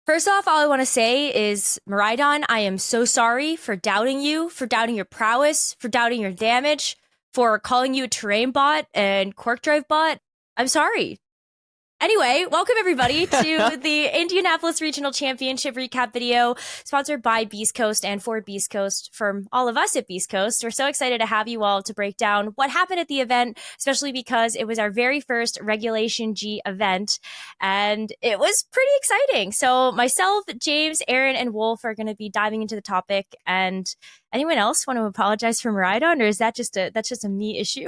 First off, all I want to say is, Miraidon, I am so sorry for doubting you, for doubting your prowess, for doubting your damage, for calling you a terrain bot and quark drive bot. I'm sorry. Anyway, welcome everybody to the Indianapolis Regional Championship recap video sponsored by Beastcoast and for Beastcoast from all of us at Beastcoast. We're so excited to have you all to break down what happened at the event, especially because it was our very first Regulation G event and it was pretty exciting. So myself, James, Aaron, and Wolfe are going to be diving into the topic. And anyone else want to apologize for Miraidon, or is that's just a me issue?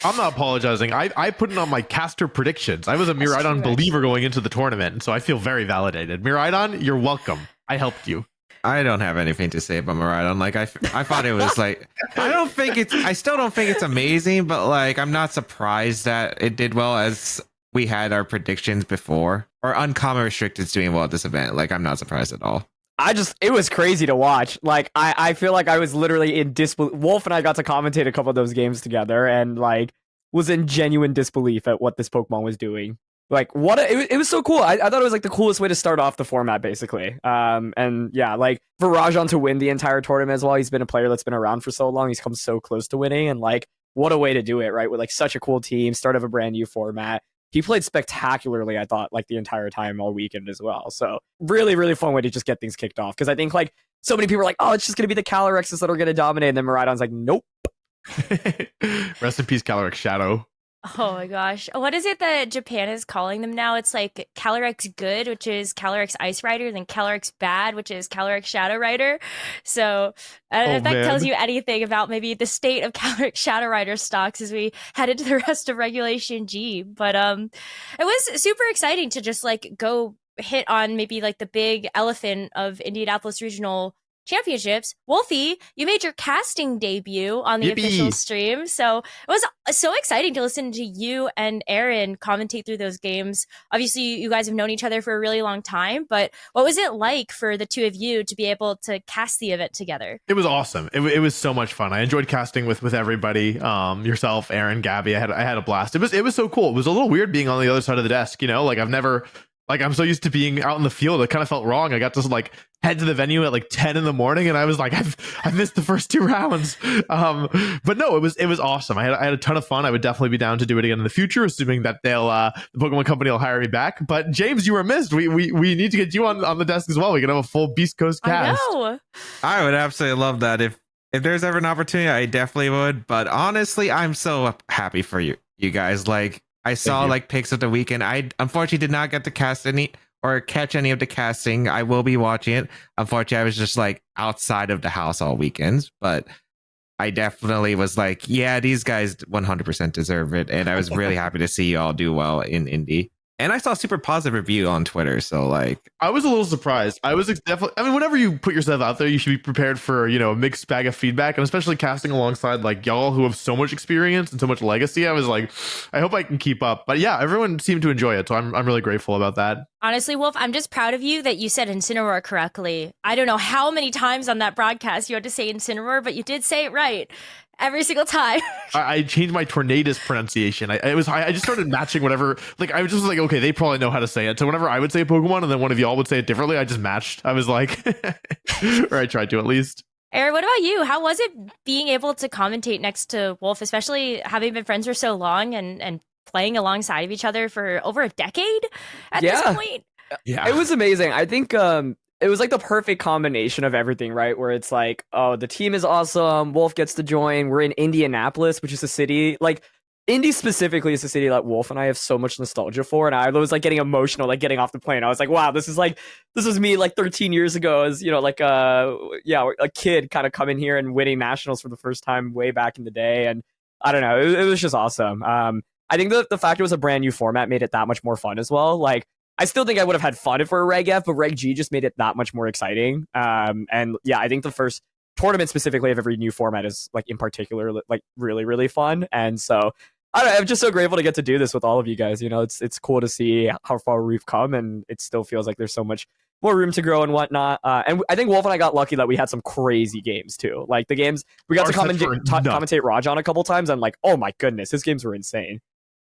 I'm not apologizing. I put it on my caster predictions. I was a Miraidon believer going into the tournament, so I feel very validated. Miraidon, you're welcome. I helped you. I don't have anything to say about Miraidon. Like I thought it was like I still don't think it's amazing, but like I'm not surprised that it did well as we had our predictions before. Or Uncommon Restricted's doing well at this event. Like I'm not surprised at all. It was crazy to watch. Like, I feel like I was literally in disbelief. Wolfe and I got to commentate a couple of those games together and, like, was in genuine disbelief at what this Pokemon was doing. Like, it was so cool. I thought it was, like, the coolest way to start off the format, basically. And, yeah, like, for Rajan to win the entire tournament as well, he's been a player that's been around for so long. He's come so close to winning, and, like, what a way to do it, right? With, like, such a cool team, start of a brand new format. He played spectacularly, I thought, like the entire time all weekend as well. So really, really fun way to just get things kicked off. Because I think like so many people are like, oh, it's just going to be the Calyrexes that are going to dominate. And then Miraidon's like, nope. Rest in peace, Calyrex Shadow. Oh my gosh. What is it that Japan is calling them now? It's like Calyrex Good, which is Calyrex Ice Rider, then Calyrex Bad, which is Calyrex Shadow Rider. So I don't know if that tells you anything about maybe the state of Calyrex Shadow Rider stocks as we head into the rest of Regulation G. But it was super exciting to just like go hit on maybe like the big elephant of Indianapolis Regional Championships. Wolfey, you made your casting debut on the official stream, so it was so exciting to listen to you and Aaron commentate through those games. Obviously, you guys have known each other for a really long time, but what was it like for the two of you to be able to cast the event together? It was awesome. It was so much fun. I enjoyed casting with everybody. Yourself, Aaron, Gabby. I had a blast. It was so cool. It was a little weird being on the other side of the desk. You know, like I'm so used to being out in the field. It kind of felt wrong. I got to like head to the venue at like 10 in the morning, and I was like, I've missed the first two rounds. But no, it was awesome. I had a ton of fun. I would definitely be down to do it again in the future, assuming that the Pokemon Company will hire me back. But James, you were missed. We need to get you on the desk as well. We can have a full Beast Coast cast. I know. I would absolutely love that. If there's ever an opportunity, I definitely would. But honestly, I'm so happy for you guys. Like I saw like pics of the weekend. I unfortunately did not get to cast any or catch any of the casting. I will be watching it. Unfortunately, I was just like outside of the house all weekends, but I definitely was like, yeah, these guys 100% deserve it. And I was really happy to see you all do well in Indy. And I saw a super positive review on Twitter. So like, I was a little surprised. I was definitely, I mean, whenever you put yourself out there, you should be prepared for, you know, a mixed bag of feedback, and especially casting alongside like y'all who have so much experience and so much legacy. I was like, I hope I can keep up. But yeah, everyone seemed to enjoy it. So I'm really grateful about that. Honestly, Wolfe, I'm just proud of you that you said Incineroar correctly. I don't know how many times on that broadcast you had to say Incineroar, but you did say it right every single time. I changed my Tornadus pronunciation. I just started matching whatever. Like I was just like, okay, they probably know how to say it. So whenever I would say Pokemon and then one of y'all would say it differently, I just matched. I was like, or I tried to at least. Aaron, what about you? How was it being able to commentate next to Wolfe, especially having been friends for so long and playing alongside of each other for over a decade at this point? Yeah, it was amazing. I think it was like the perfect combination of everything, right? Where it's like, oh, the team is awesome. Wolfe gets to join. We're in Indianapolis, which is a city like Indy specifically is a city that Wolfe and I have so much nostalgia for. And I was like getting emotional, like getting off the plane. I was like, wow, this was me like 13 years ago as, you know, like a kid kind of coming here and winning nationals for the first time way back in the day. And I don't know, it was just awesome. I think the fact it was a brand new format made it that much more fun as well. Like, I still think I would have had fun if we were Reg F, but Reg G just made it that much more exciting. And yeah, I think the first tournament specifically of every new format is like in particular like really, really fun. And so I don't know, I'm just so grateful to get to do this with all of you guys. You know, it's cool to see how far we've come, and it still feels like there's so much more room to grow and whatnot. And I think Wolfe and I got lucky that we had some crazy games too. Like the games we got to commentate Rajan a couple times. I'm like, oh my goodness, his games were insane.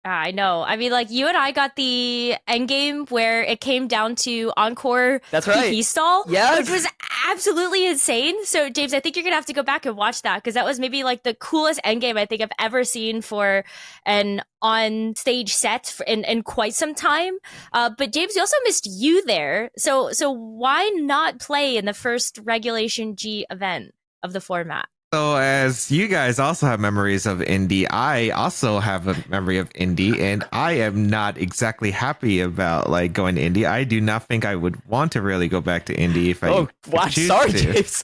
I know. I mean, like, you and I got the end game where it came down to Encore That's right. PP stall, Yes. which was absolutely insane. So, James, I think you're going to have to go back and watch that because that was maybe like the coolest end game I think I've ever seen for an on-stage set in quite some time. But, James, you also missed you there. So why not play in the first Regulation G event of the format? So as you guys also have memories of Indy, I also have a memory of Indy, and I am not exactly happy about like going to Indy. I do not think I would want to really go back to Indy if I choose sorry, to. James.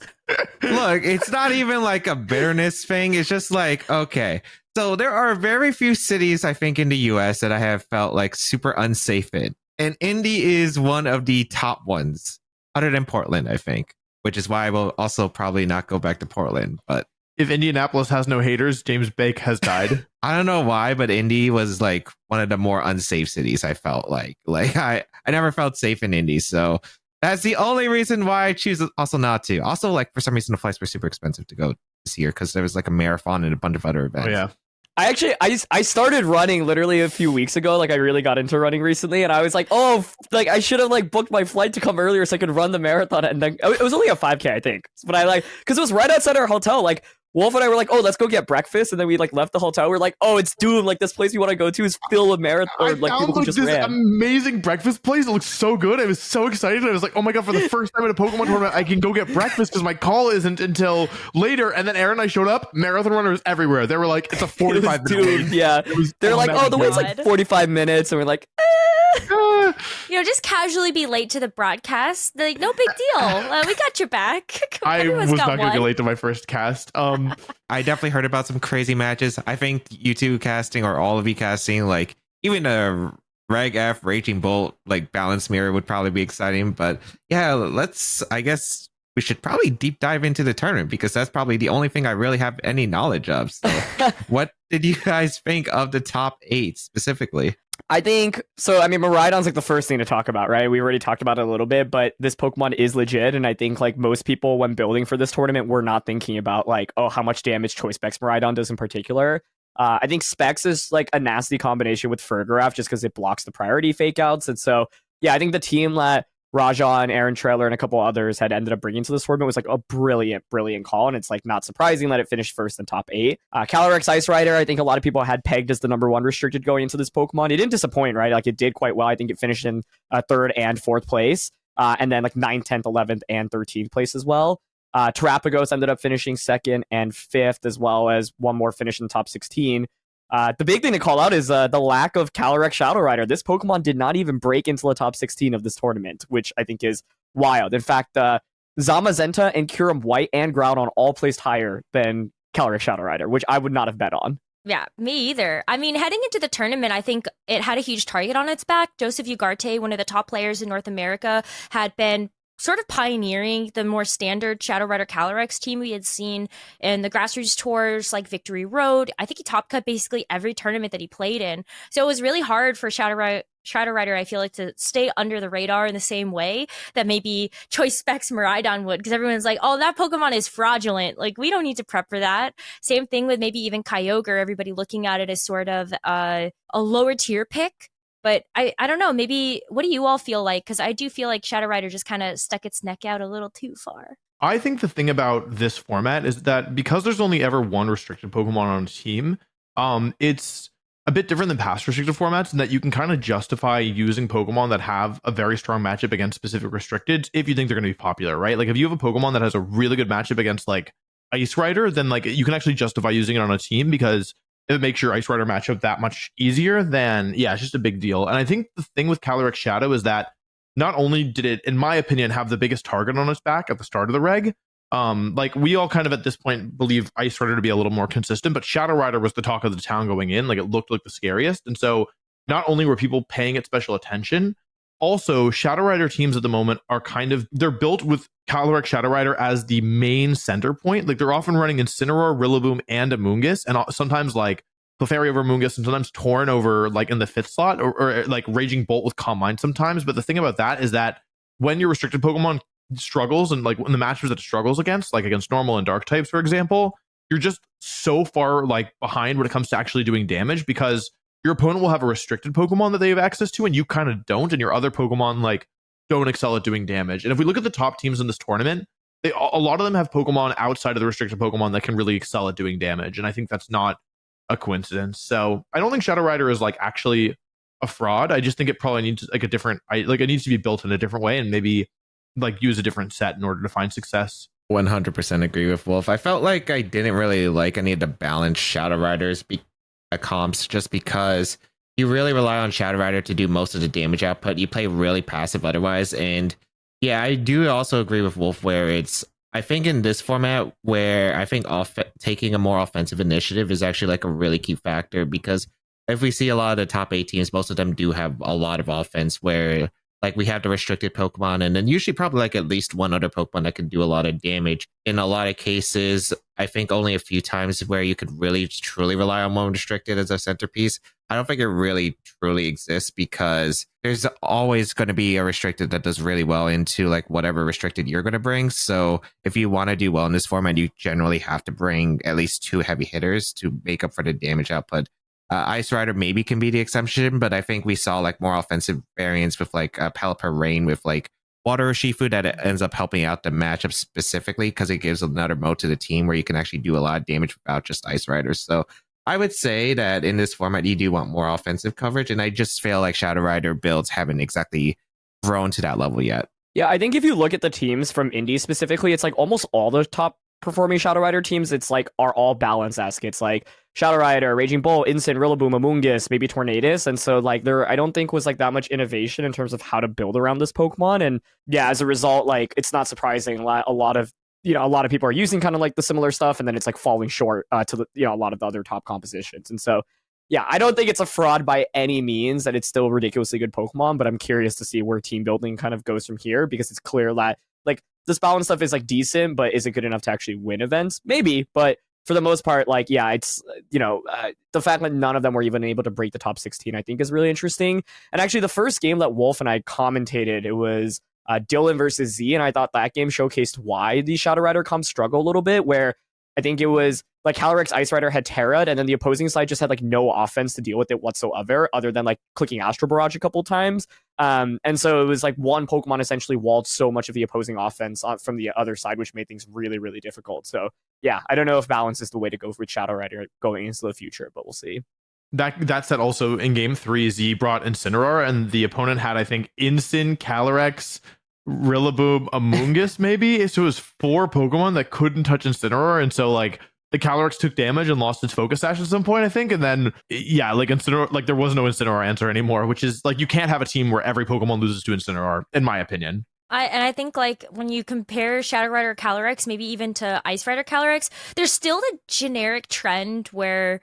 Look, it's not even like a bitterness thing. It's just like, okay. So there are very few cities, I think, in the US that I have felt like super unsafe in. And Indy is one of the top ones, other than Portland, I think. Which is why I will also probably not go back to Portland. But if Indianapolis has no haters, James Baek has died. I don't know why, but Indy was like one of the more unsafe cities. I felt like I never felt safe in Indy, so that's the only reason why I choose also not to. Also, like for some reason, the flights were super expensive to go this year because there was like a marathon and a bunch of other events. Oh yeah. I started running literally a few weeks ago. Like I really got into running recently, and I was like, like I should have like booked my flight to come earlier so I could run the marathon. And then it was only a 5K, I think. But I like because it was right outside our hotel. Like Wolf and I were like, let's go get breakfast, and then we like left the hotel. We're like, it's doomed. Like this place we want to go to is filled with marathon. Or, like people who just this ran. amazing breakfast place. It looks so good. I was so excited. I was like, oh my god, for the first time at a Pokemon tournament, I can go get breakfast because my call isn't until later. And then Aaron and I showed up. Marathon runners everywhere. They were like, it's a 45 minute wait. Yeah, they're like, the wait's like 45 minutes, and we're like, just casually be late to the broadcast. Like, no big deal. We got your back. I was not going to be late to my first cast. I definitely heard about some crazy matches. I think you two casting or all of you casting, like even a Reg F Raging Bolt, like Balance Mirror would probably be exciting. But yeah, I guess we should probably deep dive into the tournament because that's probably the only thing I really have any knowledge of. So what did you guys think of the top 8 specifically? I think so. I mean, Miraidon's like the first thing to talk about, right? We already talked about it a little bit, but this Pokemon is legit, and I think like most people, when building for this tournament, were not thinking about like, how much damage Choice Specs Miraidon does in particular. I think Specs is like a nasty combination with Fergraph just because it blocks the priority fake outs, and so yeah, I think the team that Rajan, Aaron Trailer, and a couple others had ended up bringing to this tournament was like a brilliant call, and it's like not surprising that it finished first in top 8. Calyrex Ice Rider, I think a lot of people had pegged as the number 1 restricted going into this Pokemon. It didn't disappoint, right? Like it did quite well. I think it finished in 3rd and 4th place, and then like 9th, 10th, 11th, and 13th place as well. Terapagos ended up finishing 2nd and 5th, as well as one more finish in the top 16. The big thing to call out is the lack of Calyrex Shadow Rider. This Pokemon did not even break into the top 16 of this tournament, which I think is wild. In fact, Zamazenta and Kyurem White and Groudon all placed higher than Calyrex Shadow Rider, which I would not have bet on. Yeah, me either. I mean, heading into the tournament, I think it had a huge target on its back. Joseph Ugarte, one of the top players in North America, had been sort of pioneering the more standard Shadow Rider Calyrex team we had seen in the grassroots tours like Victory Road. I think he top cut basically every tournament that he played in. So it was really hard for Shadow Rider, I feel like, to stay under the radar in the same way that maybe Choice Specs Miraidon would, because everyone's like, that Pokemon is fraudulent. Like, we don't need to prep for that. Same thing with maybe even Kyogre, everybody looking at it as sort of a lower tier pick. But I don't know, maybe, what do you all feel like? Because I do feel like Shadow Rider just kind of stuck its neck out a little too far. I think the thing about this format is that because there's only ever one restricted Pokemon on a team, it's a bit different than past restricted formats in that you can kind of justify using Pokemon that have a very strong matchup against specific restricted if you think they're going to be popular, right? Like if you have a Pokemon that has a really good matchup against like Ice Rider, then like you can actually justify using it on a team because it makes your Ice Rider matchup that much easier. Then yeah, it's just a big deal. And I think the thing with Calyrex Shadow is that not only did it, in my opinion, have the biggest target on its back at the start of the reg, like we all kind of at this point believe Ice Rider to be a little more consistent, but Shadow Rider was the talk of the town going in. Like it looked like the scariest. And so not only were people paying it special attention, also Shadow Rider teams at the moment are they're built with Calyrex Shadow Rider as the main center point. Like they're often running Incineroar, Rillaboom, and Amoonguss, and sometimes like Clefairy over Amoonguss, and sometimes Torn over like in the 5th slot, or like Raging Bolt with Calm Mind sometimes. But the thing about that is that when your restricted Pokemon struggles, and like when the matches that it struggles against, like against normal and dark types, for example, you're just so far like behind when it comes to actually doing damage because your opponent will have a restricted Pokemon that they have access to, and you kind of don't, and your other Pokemon like don't excel at doing damage. And if we look at the top teams in this tournament, a lot of them have Pokemon outside of the restricted Pokemon that can really excel at doing damage, and I think that's not a coincidence. So I don't think Shadow Rider is like actually a fraud. I just think it probably needs like a different, like it needs to be built in a different way, and maybe like use a different set in order to find success. 100% agree with Wolf. I felt like I didn't really like any of the balanced Shadow Riders comps, just because you really rely on Shadow Rider to do most of the damage output. You play really passive otherwise. And yeah, I do also agree with Wolf where I think in this format where I think taking a more offensive initiative is actually like a really key factor, because if we see a lot of the top 8 teams, most of them do have a lot of offense where like we have the restricted Pokemon, and then usually probably like at least one other Pokemon that can do a lot of damage. In a lot of cases, I think only a few times where you could really truly rely on one restricted as a centerpiece. I don't think it really truly exists, because there's always going to be a restricted that does really well into like whatever restricted you're going to bring. So if you want to do well in this format, you generally have to bring at least 2 heavy hitters to make up for the damage output. Ice Rider maybe can be the exception, but I think we saw like more offensive variants with like Pelipper Rain with like Water Urshifu that ends up helping out the matchup specifically, because it gives another mode to the team where you can actually do a lot of damage without just Ice Riders. So I would say that in this format, you do want more offensive coverage, and I just feel like Shadow Rider builds haven't exactly grown to that level yet. Yeah, I think if you look at the teams from Indy specifically, it's like almost all the top performing Shadow Rider teams, it's like are all balance-esque. It's like Shadow Rider, Raging Bolt, Instant, Rillaboom, Amoonguss, maybe Tornadus. And so like there, I don't think was like that much innovation in terms of how to build around this Pokemon. And yeah, as a result, like it's not surprising a lot of people are using kind of like the similar stuff, and then it's like falling short to the, a lot of the other top compositions. And so yeah, I don't think it's a fraud by any means, that it's still ridiculously good Pokemon, but I'm curious to see where team building kind of goes from here, because it's clear that like this balance stuff is like decent, but is it good enough to actually win events? Maybe, but for the most part, like, yeah, it's, the fact that none of them were even able to break the top 16, I think is really interesting. And actually the first game that Wolf and I commentated, it was Dylan versus Z, and I thought that game showcased why the Shadow Rider comps struggle a little bit, where I think it was like Calyrex Ice Rider had Terra, and then the opposing side just had like no offense to deal with it whatsoever, other than like clicking Astro Barrage a couple times. And so it was like one Pokemon essentially walled so much of the opposing offense from the other side, which made things really, really difficult. So yeah, I don't know if balance is the way to go with Shadow Rider going into the future, but we'll see. That said, also in game 3, Z brought Incineroar, and the opponent had, I think, Instant, Calyrex, Rillaboom, Amoonguss, maybe. So it was 4 Pokemon that couldn't touch Incineroar, and so like the Calyrex took damage and lost its Focus Sash at some point, I think, and then yeah, like Incineroar, like there was no Incineroar answer anymore, which is like you can't have a team where every Pokemon loses to Incineroar, in my opinion. I think like when you compare Shadow Rider Calyrex, maybe even to Ice Rider Calyrex, there's still the generic trend where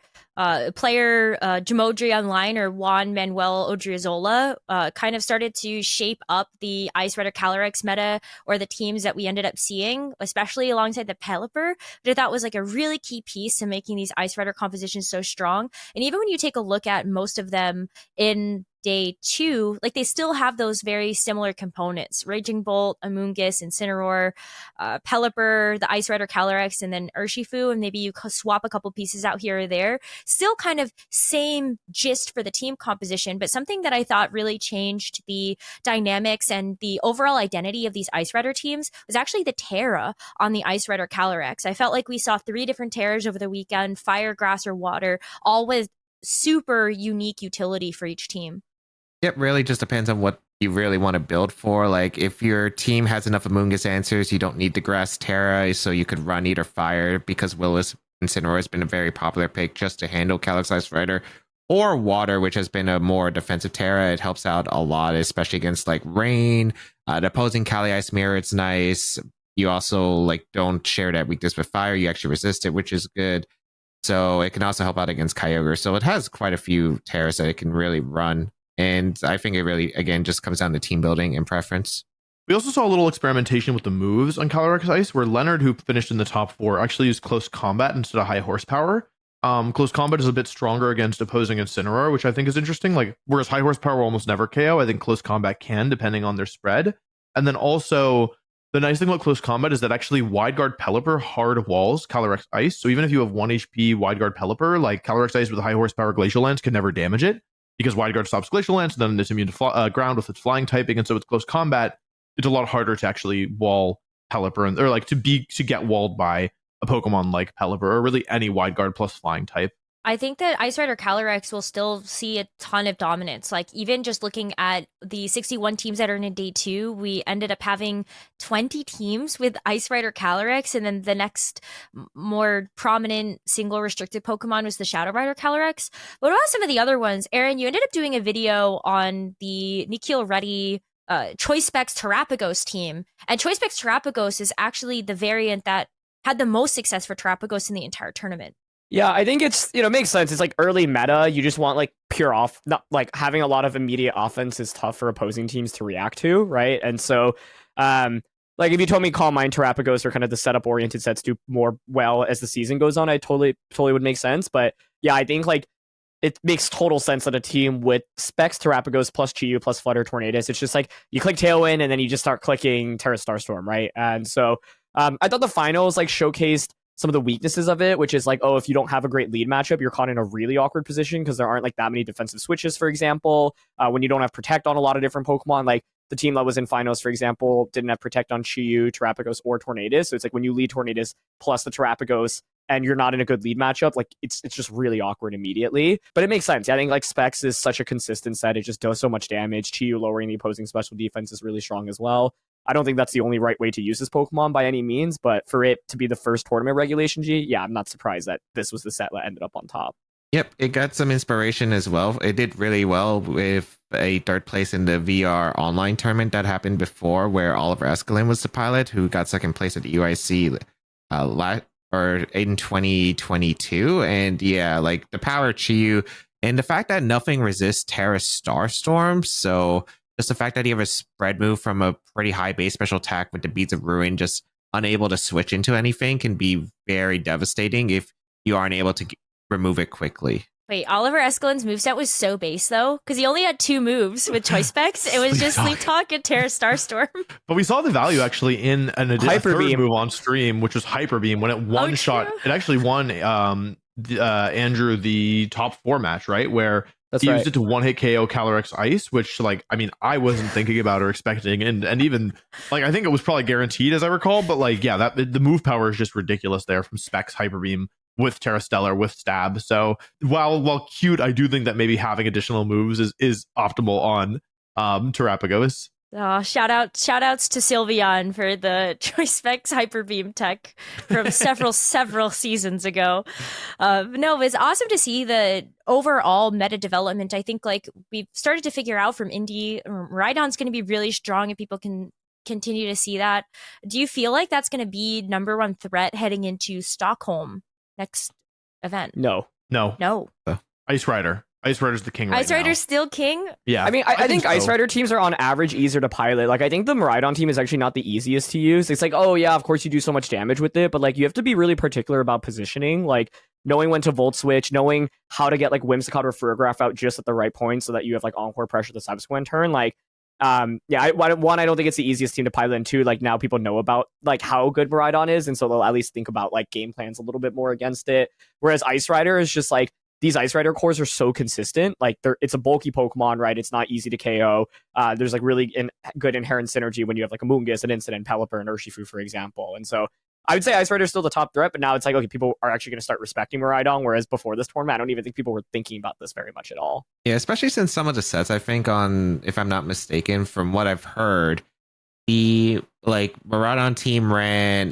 player Jamodri Online or Juan Manuel Odriozola kind of started to shape up the Ice Rider Calyrex meta, or the teams that we ended up seeing, especially alongside the Pelipper, that I thought was like a really key piece to making these Ice Rider compositions so strong. And even when you take a look at most of them in day 2, like they still have those very similar components: Raging Bolt, Amoonguss, Incineroar, Pelipper, the Ice Rider Calyrex, and then Urshifu, and maybe you swap a couple pieces out here or there. Still kind of same gist for the team composition, but something that I thought really changed the dynamics and the overall identity of these Ice Rider teams was actually the Tera on the Ice Rider Calyrex. I felt like we saw 3 different Teras over the weekend: fire, grass, or water, all with super unique utility for each team. It really just depends on what you really want to build for. Like if your team has enough Amoonguss answers, you don't need the grass Terra, so you could run either fire, because Willis Incineroar has been a very popular pick just to handle Calyrex Ice Rider, or water, which has been a more defensive Terra. It helps out a lot, especially against like rain. The opposing Cali Ice Mirror, it's nice. You also like don't share that weakness with fire. You actually resist it, which is good. So it can also help out against Kyogre. So it has quite a few Terras that it can really run. And I think it really, again, just comes down to team building and preference. We also saw a little experimentation with the moves on Calyrex Ice, where Leonard, who finished in the top 4, actually used Close Combat instead of High Horsepower. Close Combat is a bit stronger against opposing Incineroar, which I think is interesting. Like, whereas High Horsepower will almost never KO, I think Close Combat can, depending on their spread. And then also, The nice thing about close combat is that actually wide guard Pelipper hard walls Calyrex Ice. So even if you have 1 HP wide guard Pelipper, like Calyrex Ice with a high horsepower Glacial Lance can never damage it because wide guard stops Glacial Lance, and then it's immune to ground with its flying typing, and so with close combat, it's a lot harder to actually wall Pelipper or like to get walled by a Pokemon like Pelipper or really any wide guard plus flying type. I think that Ice Rider Calyrex will still see a ton of dominance. Like, even just looking at the 61 teams that are in day 2, we ended up having 20 teams with Ice Rider Calyrex, and then the next more prominent single restricted Pokemon was the Shadow Rider Calyrex. What about some of the other ones? Aaron, you ended up doing a video on the Nikhil Reddy Choice Specs Terapagos team, and Choice Specs Terapagos is actually the variant that had the most success for Terapagos in the entire tournament. Yeah, I think it's, it makes sense. It's like early meta. You just want like pure off, not like having a lot of immediate offense is tough for opposing teams to react to, right? And so, like if you told me Calm Mind, Terapagos or kind of the setup oriented sets do more well as the season goes on, I totally would make sense. But yeah, I think like it makes total sense that a team with Specs, Terapagos plus Chi-Yu plus Flutter Tornadus, it's just like you click Tailwind and then you just start clicking Terra Starstorm, right? And so I thought the finals like showcased some of the weaknesses of it, which is like, oh, if you don't have a great lead matchup, you're caught in a really awkward position because there aren't like that many defensive switches, for example. When you don't have Protect on a lot of different Pokemon, like the team that was in finals, for example, didn't have Protect on Chi-Yu, Terapagos, or Tornadus. So it's like when you lead Tornadus plus the Terapagos and you're not in a good lead matchup, like it's just really awkward immediately. But it makes sense. I think like Specs is such a consistent set. It just does so much damage. Chi-Yu lowering the opposing special defense is really strong as well. I don't think that's the only right way to use this Pokemon by any means, but for it to be the first tournament regulation G, yeah, I'm not surprised that this was the set that ended up on top. Yep, it got some inspiration as well. It did really well with a third place in the VR online tournament that happened before, where Oliver Escalin was the pilot, who got second place at the UIC in 2022. And yeah, like the power Chi-Yu and the fact that nothing resists Terra Starstorm, so just the fact that you have a spread move from a pretty high base special attack with the Beads of Ruin just unable to switch into anything can be very devastating if you aren't able to remove it quickly. Wait, Oliver Escalin's moveset was so base though, because he only had 2 moves with Choice Specs. It was just Sleep Talk and Terra Starstorm. But we saw the value actually in a Hyper third Beam move on stream, which was Hyper Beam, when it one shot. It actually won Andrew the top 4 match, right? Where That's he right. used it to one hit KO Calyrex Ice, which like, I mean, I wasn't thinking about or expecting, and even like I think it was probably guaranteed as I recall, but like yeah, that the move power is just ridiculous there from Specs Hyper Beam with Terra Stellar with Stab. So while cute, I do think that maybe having additional moves is optimal on Terapagos. Oh, shout outs to Sylveon for the Choice Specs Hyper Beam tech from several seasons ago. No, it's awesome to see the overall meta development. I think like we've started to figure out from Indy, Miraidon's going to be really strong if people can continue to see that. Do you feel like that's going to be #1 threat heading into Stockholm next event? No. Ice Rider. Ice Rider's the king right Ice Rider's still king? Yeah. I mean, I think so. Ice Rider teams are on average easier to pilot. Like, I think the Miraidon team is actually not the easiest to use. It's like, oh yeah, of course you do so much damage with it, but like you have to be really particular about positioning, like knowing when to Volt Switch, knowing how to get like Whimsicott or Furograph out just at the right point so that you have like Encore pressure the subsequent turn. Like, I don't think it's the easiest team to pilot, and 2, like now people know about like how good Miraidon is, and so they'll at least think about like game plans a little bit more against it. Whereas Ice Rider is just like, these Ice Rider cores are so consistent. Like it's a bulky Pokemon, right? It's not easy to KO. There's like really good inherent synergy when you have like a Moongus, an Incident, Pelipper, and Urshifu, for example. And so I would say Ice Rider is still the top threat, but now it's like, okay, people are actually going to start respecting Miraidon, whereas before this tournament, I don't even think people were thinking about this very much at all. Yeah, especially since some of the sets, I think if I'm not mistaken, from what I've heard, the like Miraidon team ran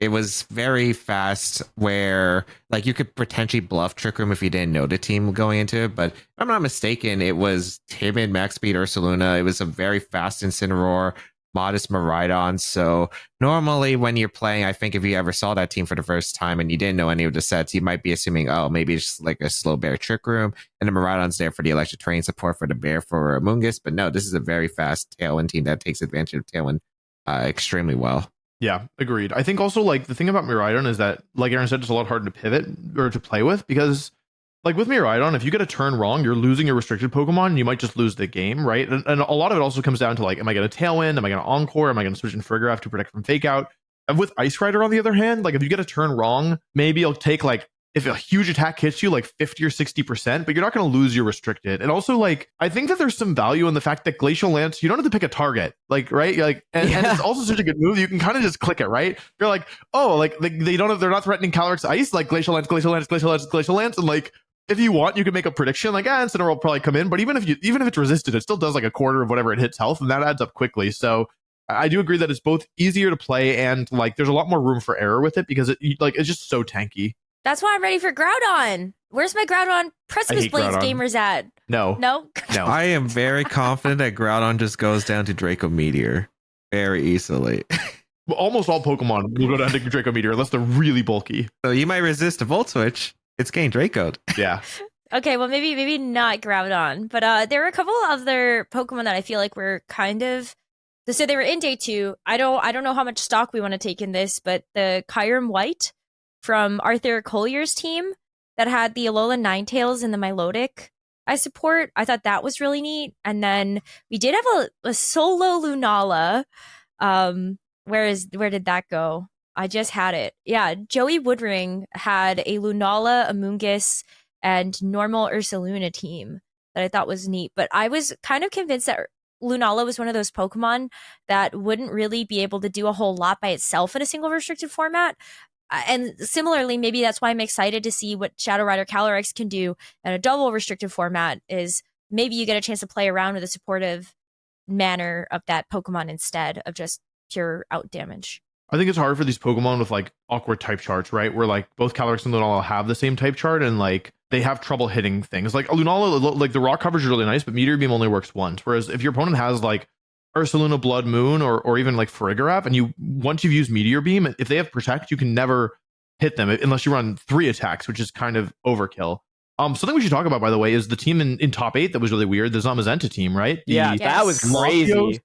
it was very fast where like you could potentially bluff Trick Room if you didn't know the team going into it. But if I'm not mistaken, it was timid Max Speed Ursaluna. It was a very fast Incineroar, modest Miraidon. So normally when you're playing, I think if you ever saw that team for the first time and you didn't know any of the sets, you might be assuming, oh, maybe it's just like a slow bear Trick Room and the Miraidon's there for the electric terrain support for the bear for Mungus. But no, this is a very fast Tailwind team that takes advantage of Tailwind extremely well. Yeah, agreed. I think also like the thing about Miraidon is that, like Aaron said, it's a lot harder to pivot or to play with because like with Miraidon, if you get a turn wrong, you're losing your restricted Pokemon, and you might just lose the game, right? And a lot of it also comes down to like, am I going to Tailwind? Am I going to Encore? Am I going to switch in Frigoraph to protect from Fake Out? And with Ice Rider, on the other hand, like if you get a turn wrong, maybe it'll take like, if a huge attack hits you like 50 or 60%, but you're not going to lose your restricted. And also, like, I think that there's some value in the fact that Glacial Lance, you don't have to pick a target, like, right? Like, and it's also such a good move. You can kind of just click it, right? You're like, oh, like they don't have, they're not threatening Calyrex Ice, like Glacial Lance, Glacial Lance, Glacial Lance, Glacial Lance. And like, if you want, you can make a prediction, like, Incineroar will probably come in. But even if it's resisted, it still does like a quarter of whatever it hits health, and that adds up quickly. So I do agree that it's both easier to play and like there's a lot more room for error with it because it's just so tanky. That's why I'm ready for Grodon. Where's my Grodon Precipice Blades Grodon. gamers at? No. I am very confident that Grodon just goes down to Draco Meteor very easily. Well, almost all Pokemon will go down to Draco Meteor unless they're really bulky. So you might resist a Volt Switch. It's getting Dracoed. Yeah. Okay, well maybe not Groudon, but there were a couple other Pokemon that I feel like were kind of, so they were in day 2. I don't know how much stock we want to take in this, but the Kyurem White from Arthur Collier's team that had the Alolan Ninetales and the Milotic I support. I thought that was really neat. And then we did have a solo Lunala. Where did that go? I just had it. Yeah, Joey Woodring had a Lunala, Amoonguss, and normal Ursaluna team that I thought was neat. But I was kind of convinced that Lunala was one of those Pokemon that wouldn't really be able to do a whole lot by itself in a single restricted format. And similarly, maybe that's why I'm excited to see what Shadow Rider Calyrex can do in a double restricted format, is maybe you get a chance to play around with a supportive manner of that Pokemon instead of just pure out damage. I think it's hard for these Pokemon with like awkward type charts, right? Where like both Calyrex and Lunala have the same type chart and like they have trouble hitting things. Like Lunala, like the rock coverage is really nice, but Meteor Beam only works once. Whereas if your opponent has like Ursaluna, Blood Moon, or even like Farigiraf, and once you've used Meteor Beam, if they have Protect, you can never hit them unless you run 3 attacks, which is kind of overkill. Something we should talk about, by the way, is the team in top 8 that was really weird, the Zamazenta team, right? That was crazy.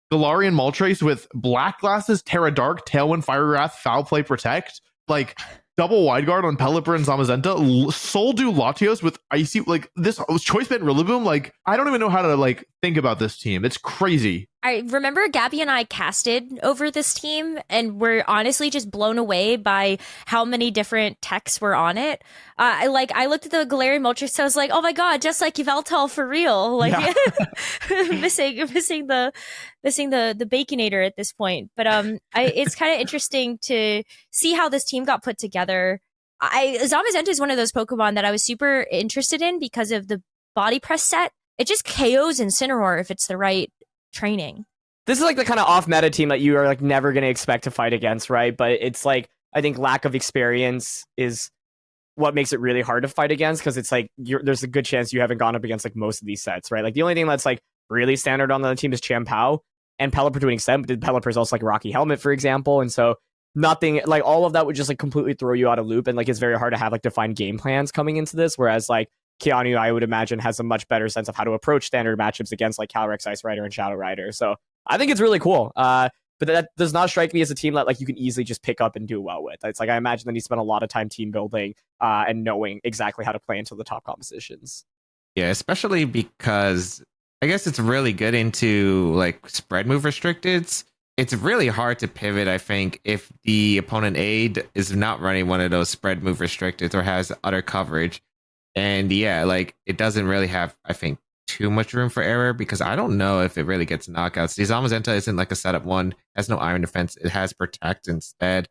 Galarian Moltres with Black Glasses, Tera Dark, Tailwind, Fire Wrath, Foul Play, Protect, like double wide guard on Pelipper and Zamazenta, Soldew Latios with Icy, like this Choice Band Rillaboom. Like, I don't even know how to like think about this team. It's crazy. I remember Gabby and I casted over this team and we're honestly just blown away by how many different techs were on it. I looked at the Galarian Moltres, so I was like, oh my god, just like Yveltal for real. Like, yeah. missing the Baconator at this point. But it's kind of interesting to see how this team got put together. Zamazenta is one of those Pokemon that I was super interested in because of the body press set. It just KOs Incineroar if it's the right training. This is like the kind of off meta team that you are like never going to expect to fight against, right? But it's like, I think lack of experience is what makes it really hard to fight against, because it's like there's a good chance you haven't gone up against like most of these sets, right? Like the only thing that's like really standard on the team is Champao and Pelipper to an extent, but Pelipper is also like Rocky Helmet, for example, and so nothing like all of that would just like completely throw you out of loop, and like it's very hard to have like defined game plans coming into this, whereas like Keanu, I would imagine, has a much better sense of how to approach standard matchups against like Calyrex, Ice Rider, and Shadow Rider. So I think it's really cool. But that does not strike me as a team that like you can easily just pick up and do well with. It's like I imagine that he spent a lot of time team building and knowing exactly how to play into the top compositions. Yeah, especially because I guess it's really good into like spread move restricteds. It's really hard to pivot, I think, if the opponent aid is not running one of those spread move restricteds or has utter coverage. And yeah, like it doesn't really have, I think, too much room for error, because I don't know if it really gets knockouts. The Zamazenta isn't like a setup one, has no Iron Defense, it has Protect instead.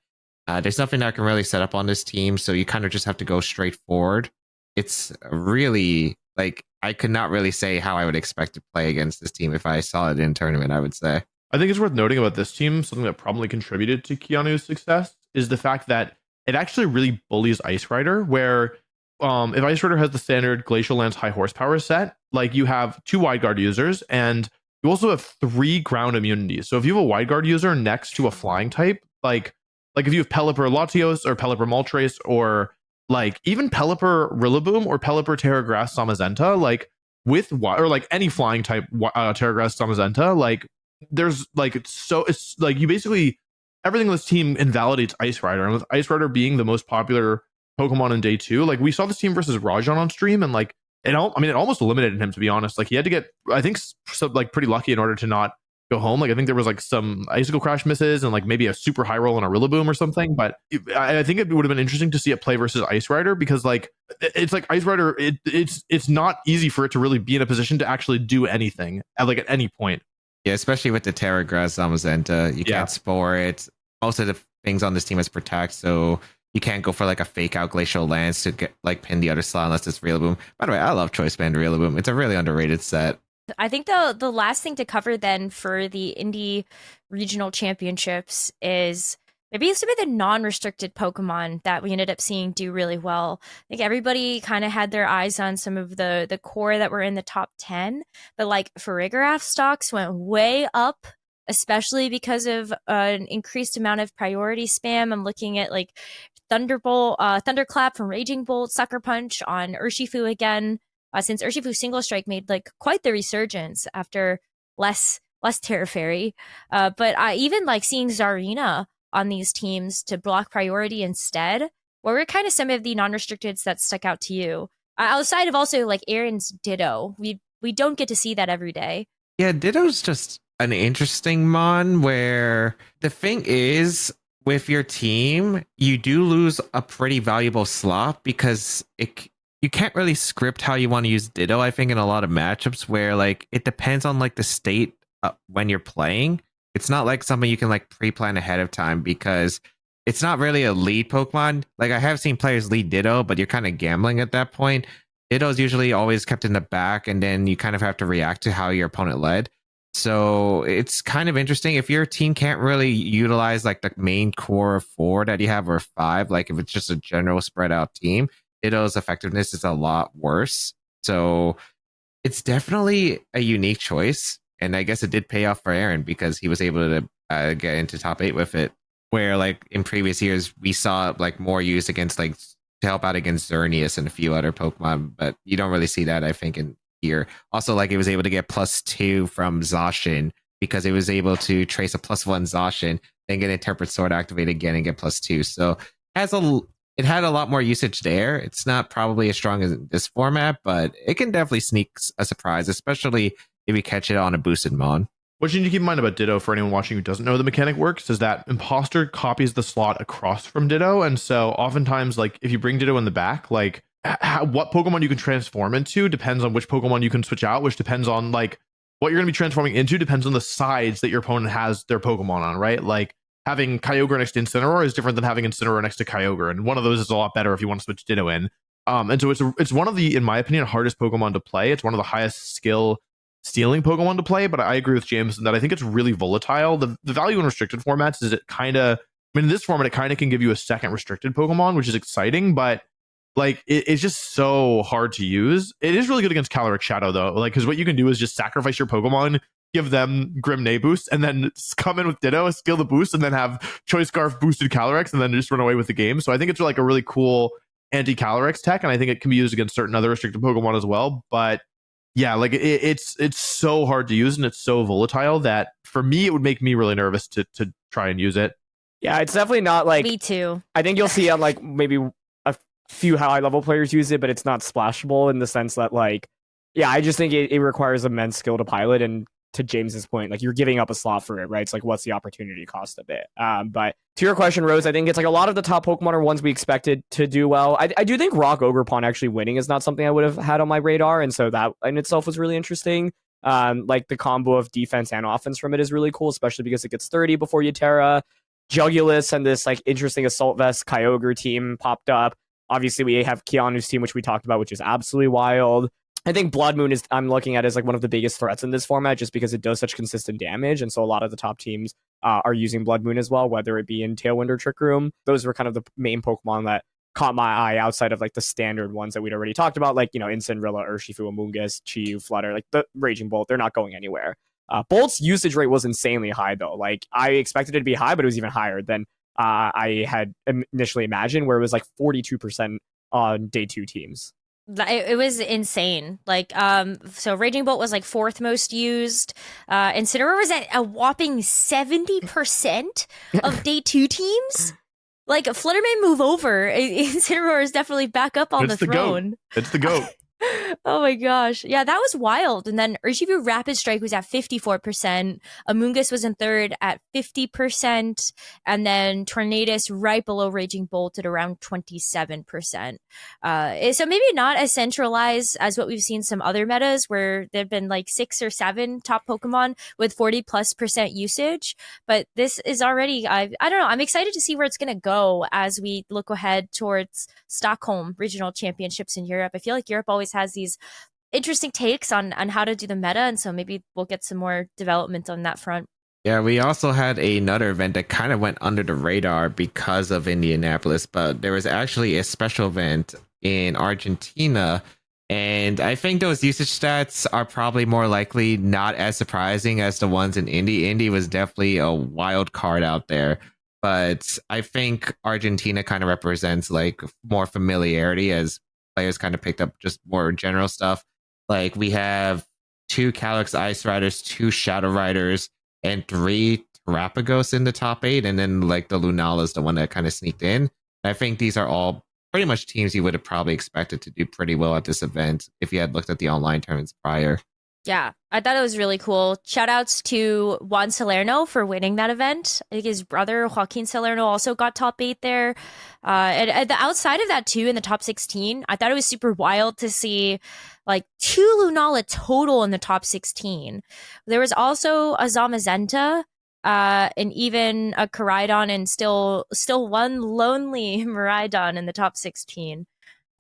There's nothing that can really set up on this team, so you kind of just have to go straight forward. It's really like I could not really say how I would expect to play against this team if I saw it in tournament, I would say. I think it's worth noting about this team, something that probably contributed to Keanu's success is the fact that it actually really bullies Ice Rider, where if Ice Rider has the standard Glacial Lance high horsepower set, like you have 2 wide guard users and you also have 3 ground immunities. So if you have a wide guard user next to a flying type, like if you have Pelipper Latios or Pelipper Moltres or like even Pelipper Rillaboom or Pelipper Terragrass Zamazenta, like with or like any flying type Terragrass Zamazenta, like there's like it's like you basically everything in this team invalidates Ice Rider, and with Ice Rider being the most popular Pokemon in day 2. Like we saw this team versus Rajon on stream, and like it almost eliminated him, to be honest. Like he had to get, I think, like pretty lucky in order to not go home. Like I think there was like some icicle crash misses and like maybe a super high roll on a Rillaboom or something. But I think it would have been interesting to see it play versus Ice Rider, because like it's like Ice Rider, it's not easy for it to really be in a position to actually do anything at any point. Yeah, especially with the Tera Grass Zamazenta, you can't spore it. Most of the things on this team is protect, so you can't go for like a fake out Glacial Lance to get like pin the other slot unless it's Rillaboom. By the way, I love Choice Band Rillaboom. It's a really underrated set. I think the last thing to cover then for the Indie Regional Championships is maybe some of the non-restricted Pokemon that we ended up seeing do really well. I think everybody kind of had their eyes on some of the core that were in the top 10, but like Farigiraf stocks went way up, especially because of an increased amount of priority spam. I'm looking at like Thunderclap from Raging Bolt, Sucker Punch on Urshifu again. Since Urshifu Single Strike made like quite the resurgence after less Terra Fairy. But I even like seeing Zarina on these teams to block priority instead. What were kind of some of the non-restricteds that stuck out to you? Outside of also like Aaron's Ditto. We don't get to see that every day. Yeah, Ditto's just an interesting mon where the thing is, with your team, you do lose a pretty valuable slot because you can't really script how you want to use Ditto, I think, in a lot of matchups where like it depends on like the state when you're playing. It's not like something you can like pre-plan ahead of time because it's not really a lead Pokemon. Like I have seen players lead Ditto, but you're kind of gambling at that point. Ditto's usually always kept in the back, and then you kind of have to react to how your opponent led. So it's kind of interesting if your team can't really utilize like the main core of 4 that you have or 5, like if it's just a general spread out team, Ditto's effectiveness is a lot worse. So it's definitely a unique choice. And I guess it did pay off for Aaron because he was able to get into top 8 with it. Where like in previous years, we saw like more use against like to help out against Xerneas and a few other Pokemon. But you don't really see that, I think, in here. Also, like it was able to get +2 from Zacian because it was able to trace a +1 Zacian, then get Interpret Sword activated again and get +2. So it had a lot more usage there. It's not probably as strong as this format, but it can definitely sneak a surprise, especially if you catch it on a boosted mon. What you need to keep in mind about Ditto for anyone watching who doesn't know the mechanic works is that Imposter copies the slot across from Ditto. And so oftentimes, like if you bring Ditto in the back, like what Pokemon you can transform into depends on which Pokemon you can switch out, which depends on like what you're going to be transforming into depends on the sides that your opponent has their Pokemon on, right? Like having Kyogre next to Incineroar is different than having Incineroar next to Kyogre. And one of those is a lot better if you want to switch Ditto in. And so it's one of the, in my opinion, hardest Pokemon to play. It's one of the highest skill stealing Pokemon to play, but I agree with James in that I think it's really volatile. The value in restricted formats is it kind of, I mean, in this format, it kind of can give you a second restricted Pokemon, which is exciting, but like it's just so hard to use. It is really good against Calyrex Shadow though, like because what you can do is just sacrifice your Pokemon, give them Grim Nay boost, and then come in with Ditto, skill the boost, and then have Choice Scarf boosted Calyrex, and then just run away with the game. So I think it's like a really cool anti-Calyrex tech, and I think it can be used against certain other restricted Pokemon as well. But yeah, like it's so hard to use and it's so volatile that for me it would make me really nervous to try and use it. Yeah, it's definitely not like me too. I think you'll see on like maybe a few high level players use it, but it's not splashable in the sense that like, yeah, I just think it requires immense skill to pilot, and to James's point, like you're giving up a slot for it, right? It's like what's the opportunity cost of it? But to your question, Rose, I think it's like a lot of the top Pokemon are ones we expected to do well. I do think Rock Ogerpon actually winning is not something I would have had on my radar, and so that in itself was really interesting. Like the combo of defense and offense from it is really cool, especially because it gets 30 before you Terra. Jugulus and this like interesting Assault Vest Kyogre team popped up. Obviously, we have Keanu's team, which we talked about, which is absolutely wild. I think Blood Moon is I'm looking at as like one of the biggest threats in this format just because it does such consistent damage. And so a lot of the top teams are using Blood Moon as well, whether it be in Tailwind or Trick Room. Those were kind of the main Pokemon that caught my eye outside of like the standard ones that we'd already talked about, like, you know, Incineroar, Urshifu, Amoonguss, Chi-Yu, Flutter, like the Raging Bolt. They're not going anywhere. Bolt's usage rate was insanely high though. Like I expected it to be high, but it was even higher than I had initially imagined, where it was like 42% on day 2 teams. It was insane. Like, so Raging Bolt was like 4th most used. Incineroar was at a whopping 70% of day 2 teams. Like, Flutterman, move over. Incineroar is definitely back up on It's the the throne. GOAT. It's the GOAT. Oh my gosh. Yeah, that was wild. And then Urshifu Rapid Strike was at 54%. Amoonguss was in third at 50%. And then Tornadus right below Raging Bolt at around 27%. So maybe not as centralized as what we've seen some other metas where there have been like 6 or 7 top Pokemon with 40+% usage. But this is already, I don't know, I'm excited to see where it's going to go as we look ahead towards Stockholm Regional Championships in Europe. I feel like Europe always has these interesting takes on how to do the meta, and so maybe we'll get some more development on that front. Yeah, we also had another event that kind of went under the radar because of Indianapolis, but there was actually a special event in Argentina, and I think those usage stats are probably more likely not as surprising as the ones in Indy. Indy was definitely a wild card out there, but I think Argentina kind of represents like more familiarity as players kind of picked up just more general stuff. Like we have 2 Calyrex Ice Riders, 2 Shadow Riders, and 3 terapagos in the top 8, and then like the Lunala is the one that kind of sneaked in. I think these are all pretty much teams you would have probably expected to do pretty well at this event if you had looked at the online tournaments prior. Yeah, I thought it was really cool. Shoutouts to Juan Salerno for winning that event. I think his brother Joaquin Salerno also got top 8 there. And at the outside of that too, in the top 16, I thought it was super wild to see like 2 Lunala total in the top 16. There was also a Zamazenta, and even a Koraidon, and still one lonely Miraidon in the top 16.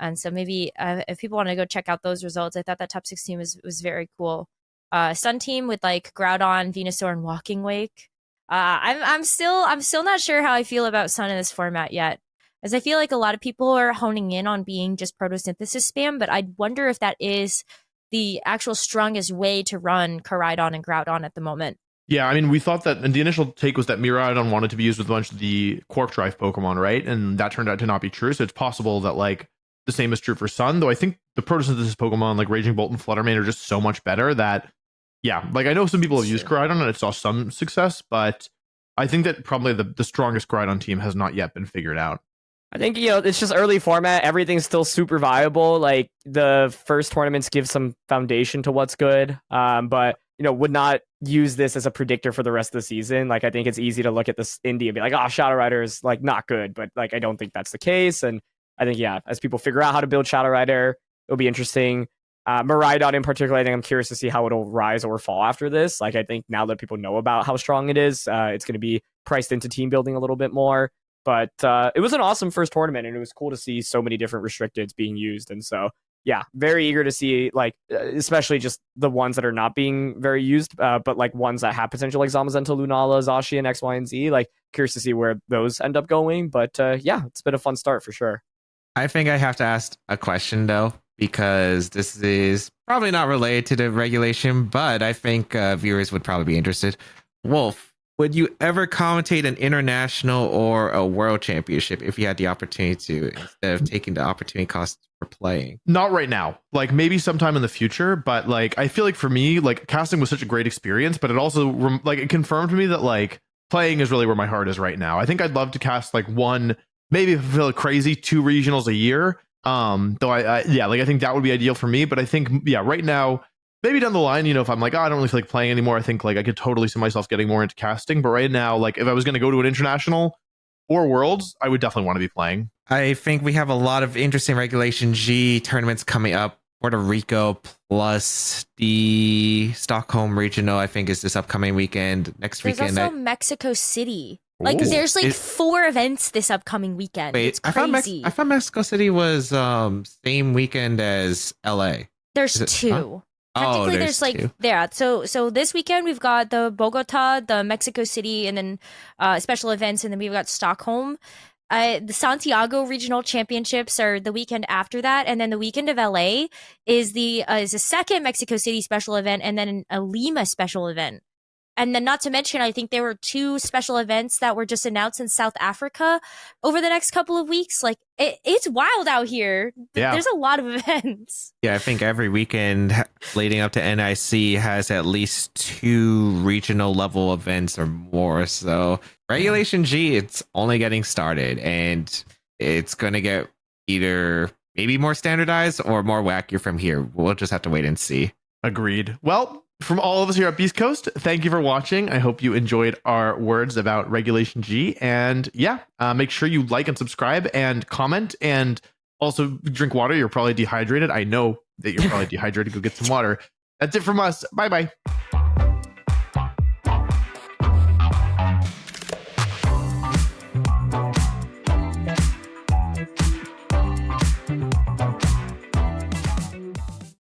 And so maybe if people want to go check out those results, I thought that top 16 was very cool. Sun team with like Grodon, Venusaur, and Walking Wake. I'm still not sure how I feel about Sun in this format yet, as I feel like a lot of people are honing in on being just photosynthesis spam. But I wonder if that is the actual strongest way to run Koraidon and Groudon at the moment. Yeah, I mean, we thought that, and the initial take was that Miraidon wanted to be used with a bunch of the Quark Drive Pokemon, right? And that turned out to not be true. So it's possible that like the same is true for Sun, though I think the photosynthesis Pokemon like Raging Bolt and Fluttermane are just so much better that, yeah, like I know some people have used Koraidon and it saw some success, but I think that probably the strongest Koraidon team has not yet been figured out. I think, it's just early format. Everything's still super viable. Like the first tournaments give some foundation to what's good, but would not use this as a predictor for the rest of the season. Like I think it's easy to look at this indie and be like, Shadow Rider is like not good, but like I don't think that's the case. And I think, as people figure out how to build Shadow Rider, it'll be interesting. Miraidon in particular, I think I'm curious to see how it'll rise or fall after this. Like, I think now that people know about how strong it is, it's going to be priced into team building a little bit more. But it was an awesome first tournament, and it was cool to see so many different restricteds being used. And so, yeah, very eager to see, like, especially just the ones that are not being very used, but like ones that have potential, like Zamazenta, Lunala, Zacian, X, Y, and Z. Like, curious to see where those end up going. But yeah, it's been a fun start for sure. I think I have to ask a question though, because this is probably not related to the regulation, but I think viewers would probably be interested. Wolf, would you ever commentate an international or a world championship if you had the opportunity to, instead of taking the opportunity cost for playing? Not right now. Like maybe sometime in the future, but like I feel like for me, like casting was such a great experience, but it also like it confirmed to me that like playing is really where my heart is right now. I think I'd love to cast like one, maybe if I feel crazy, 2 regionals a year. Though I think that would be ideal for me. But I think, right now, maybe down the line, if I'm like, I don't really feel like playing anymore, I think like I could totally see myself getting more into casting. But right now, like if I was going to go to an international or worlds, I would definitely want to be playing. I think we have a lot of interesting Regulation G tournaments coming up. Puerto Rico plus the Stockholm Regional, I think, is this upcoming weekend. Next weekend. There's also Mexico City. Like, there's like 4 events this upcoming weekend. Wait, it's crazy. I thought Mexico City was same weekend as LA. There's 2. Huh? Technically, there's like 2. there. So this weekend we've got the Bogota, the Mexico City, and then special events, and then we've got Stockholm. The Santiago Regional Championships are the weekend after that, and then the weekend of LA is a second Mexico City special event, and then a Lima special event. And then not to mention, I think there were 2 special events that were just announced in South Africa over the next couple of weeks. Like it's wild out here. Yeah. There's a lot of events. Yeah, I think every weekend leading up to NIC has at least 2 regional level events or more. So Regulation G, it's only getting started, and it's going to get either maybe more standardized or more wacky from here. We'll just have to wait and see. Agreed. Well, from all of us here at Beast Coast, thank you for watching. I hope you enjoyed our words about Regulation G. And yeah, make sure you like and subscribe and comment, and also drink water. You're probably dehydrated. I know that you're probably dehydrated. Go get some water. That's it from us. Bye-bye.